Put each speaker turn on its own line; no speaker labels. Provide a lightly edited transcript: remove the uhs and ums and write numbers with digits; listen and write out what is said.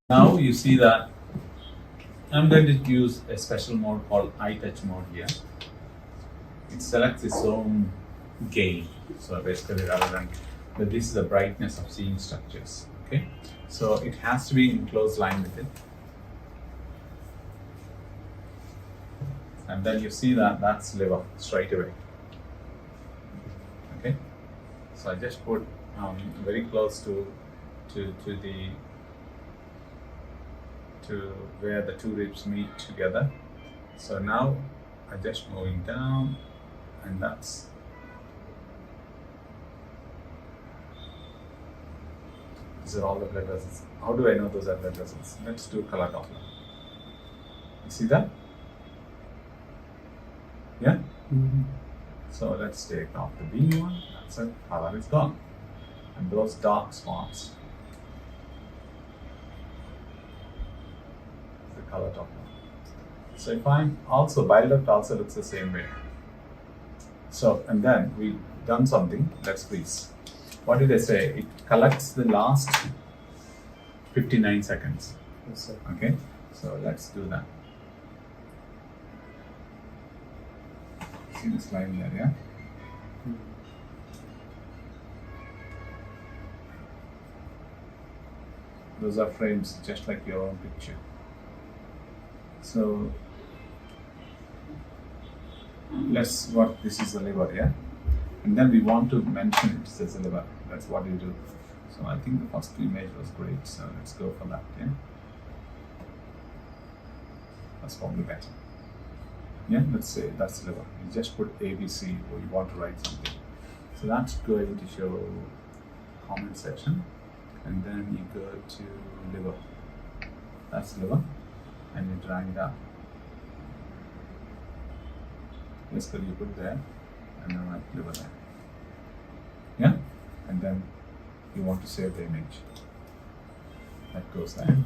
Now you see that I'm going to use a special mode called eye touch mode here. It selects its own gain. So basically rather than, but this is the brightness of seeing structures. Okay, so it has to be in close line with it. And then you see that that's liver straight away. Okay, so I just put very close to where the two ribs meet together. So now I just moving down, and that's these are all the blood vessels. How do I know those are blood vessels? Let's do color Doppler. You see that? Yeah?
Mm-hmm.
So let's take off the beam one. That's it. Color is gone. And those dark spots, the color Doppler. So if I'm also, bile duct also looks the same way. So, and then we've done something. Let's freeze. What did I say? It collects the last 59 seconds.
Yes, sir.
Okay, so let's do that. See this line there, yeah?
Mm-hmm.
Those are frames just like your own picture. So let's what this is the liver, yeah? And then we want to mention it as a liver. That's what you do. So I think the first image was great, so let's go for that, yeah? That's probably better. Yeah, let's say that's liver. You just put ABC or you want to write something. So that's going to show comment section, and then you go to liver. That's liver, and you drag it up. Basically you put there, and then write liver there. Yeah, and then you want to save the image. That goes there.